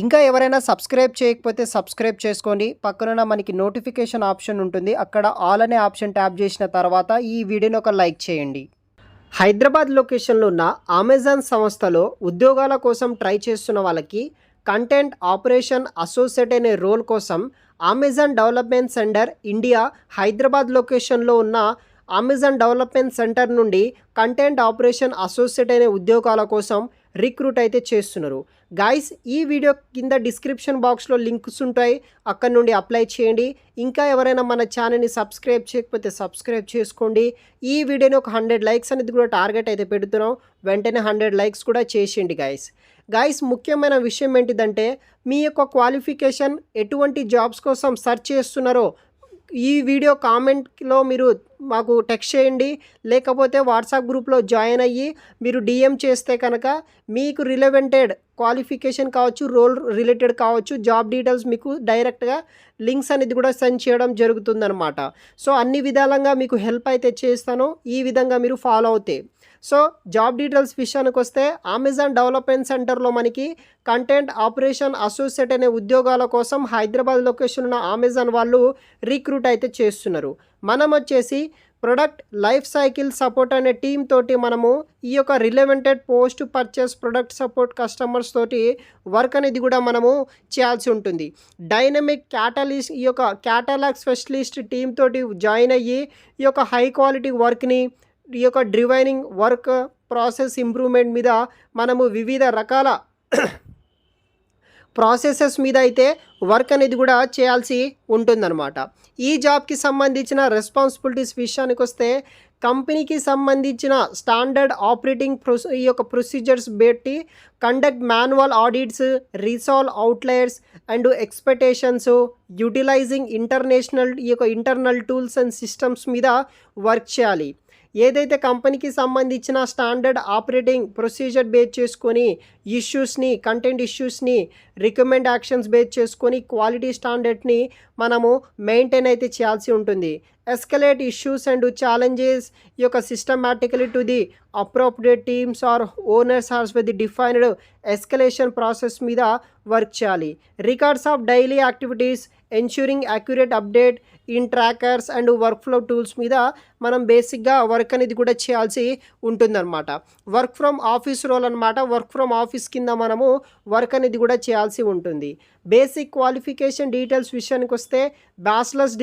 ఇంకా ఎవరైనా సబ్స్క్రైబ్ చేయకపోతే సబ్స్క్రైబ్ చేసుకోండి. పక్కనున్న మనకి నోటిఫికేషన్ ఆప్షన్ ఉంటుంది. అక్కడ ఆల్ అనే ఆప్షన్ ట్యాప్ చేసిన తర్వాత ఈ వీడియోని ఒక లైక్ చేయండి. హైదరాబాద్ లొకేషన్లో ఉన్న అమెజాన్ సంస్థలో ఉద్యోగాల కోసం ట్రై చేస్తున్న వాళ్ళకి కంటెంట్ ఆపరేషన్ అసోసియేట్ అనే రోల్ కోసం Amazon development centre India Hyderabad లొకేషన్లో ఉన్న అమెజాన్ డెవలప్మెంట్ సెంటర్ నుండి కంటెంట్ ఆపరేషన్ అసోసియేట్ అనే ఉద్యోగాల కోసం రిక్రూట్ అయితే చేస్తున్నారు. గైస్, ఈ వీడియో కింద డిస్క్రిప్షన్ బాక్స్లో లింక్స్ ఉంటాయి, అక్కడ నుండి అప్లై చేయండి. ఇంకా ఎవరైనా మన ఛానల్ని సబ్స్క్రైబ్ చేయకపోతే సబ్స్క్రైబ్ చేసుకోండి. ఈ వీడియోని ఒక 100 లైక్స్ అనేది కూడా టార్గెట్ అయితే పెడుతున్నాం. వెంటనే 100 లైక్స్ కూడా చేసేయండి గైస్. ముఖ్యమైన విషయం ఏంటిదంటే, మీ యొక్క క్వాలిఫికేషన్ ఎటువంటి జాబ్స్ కోసం సెర్చ్ చేస్తున్నారో ఈ వీడియో కామెంట్లో మీరు మాకు టెక్స్ట్ చేయండి, లేకపోతే వాట్సాప్ గ్రూప్లో జాయిన్ అయ్యి మీరు డిఎం చేస్తే కనుక మీకు రిలవెంటెడ్ క్వాలిఫికేషన్ కావచ్చు, రోల్ రిలేటెడ్ కావచ్చు, జాబ్ డీటెయిల్స్ మీకు డైరెక్ట్గా లింక్స్ అనేది కూడా సెండ్ చేయడం జరుగుతుందన్నమాట. సో అన్ని విధాలంగా మీకు హెల్ప్ అయితే చేస్తాను, ఈ విధంగా మీరు ఫాలో అవుతే. సో జాబ్ డీటెయిల్స్ విషయానికి వస్తే, అమెజాన్ డెవలప్మెంట్ సెంటర్లో మనకి కంటెంట్ ఆపరేషన్ అసోసియేట్ అనే ఉద్యోగాల కోసం హైదరాబాద్ లొకేషన్ ఉన్న అమెజాన్ వాళ్ళు రిక్రూట్ అయితే చేస్తున్నారు. మనం వచ్చేసి ప్రొడక్ట్ లైఫ్ సైకిల్ సపోర్ట్ అనే టీమ్ తోటి మనము ఈ యొక్క రిలవెంటెడ్ post purchase product support customers తోటి వర్క్ అనేది కూడా మనము చేయాల్సి ఉంటుంది. డైనమిక్ క్యాటలిస్ట్ ఈ యొక్క క్యాటలాగ్ స్పెషలిస్ట్ టీమ్ తోటి జాయిన్ అయ్యి ఈ యొక్క హై క్వాలిటీ వర్క్ని, ఈ యొక్క డ్రివైనింగ్ వర్క్ ప్రాసెస్ ఇంప్రూవ్మెంట్ మీద మనము వివిధ రకాల ప్రాసెసెస్ మీద అయితే వర్క్ అనేది కూడా చేయాల్సి ఉంటుందన్నమాట. ఈ జాబ్కి సంబంధించిన రెస్పాన్సిబిలిటీస్ విషయానికి వస్తే, కంపెనీకి సంబంధించిన స్టాండర్డ్ ఆపరేటింగ్ ఈ యొక్క ప్రొసీజర్స్ బట్టి conduct manual audits, resolve outliers and expectations, utilising ఈ యొక్క ఇంటర్నల్ టూల్స్ అండ్ సిస్టమ్స్ మీద వర్క్ చేయాలి. ఏదైతే కంపెనీకి సంబంధించిన స్టాండర్డ్ ఆపరేటింగ్ ప్రొసీజర్ బేస్ చేసుకొని ఇష్యూస్ని, కంటెంట్ ఇష్యూస్ని, రికమెండ్ యాక్షన్స్ బేస్ చేసుకొని క్వాలిటీ స్టాండర్డ్ని మనము మెయింటైన్ అయితే చేయాల్సి ఉంటుంది. ఎస్కలేట్ ఇష్యూస్ అండ్ ఛాలెంజెస్ ఈ యొక్క systematically to the appropriate teams or owners or with the defined escalation process మీద వర్క్ చేయాలి. Records of daily activities, ensuring accurate update in trackers and workflow tools మీద మనం బేసిక్గా work అనేది కూడా చేయాల్సి ఉంటుందన్నమాట. వర్క్ ఫ్రమ్ ఆఫీస్ రోల్ అనమాట. వర్క్ ఫ్రమ్ ఆఫీస్ కింద మనము వర్క్ అనేది కూడా చేయాల్సి ఉంటుంది. బేసిక్ క్వాలిఫికేషన్ డీటెయిల్స్ విషయానికి వస్తే, bachelors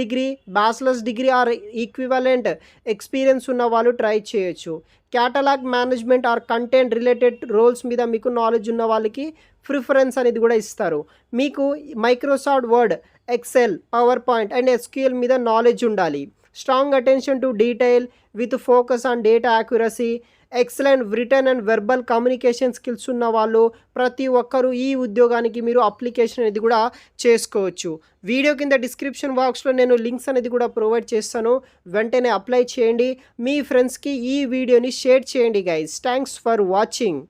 degree or equivalent experience ఉన్న వాళ్ళు ట్రై చేయొచ్చు. Catalogue management or content related roles మీద మీకు నాలెడ్జ్ ఉన్న వాళ్ళకి ప్రిఫరెన్స్ అనేది కూడా ఇస్తారు. మీకు Microsoft Word, Excel, PowerPoint and SQL మీద నాలెడ్జ్ ఉండాలి. Strong attention to detail with focus on data accuracy, excellent written and verbal communication skills ఉన్న వాళ్ళు ప్రతి ఒక్కరూ ఈ ఉద్యోగానికి మీరు అప్లికేషన్ అనేది కూడా చేసుకోవచ్చు. వీడియో కింద డిస్క్రిప్షన్ బాక్స్లో నేను లింక్స్ అనేది కూడా ప్రొవైడ్ చేస్తాను, వెంటనే అప్లై చేయండి. మీ ఫ్రెండ్స్కి ఈ వీడియోని షేర్ చేయండి గైస్. Thanks for watching.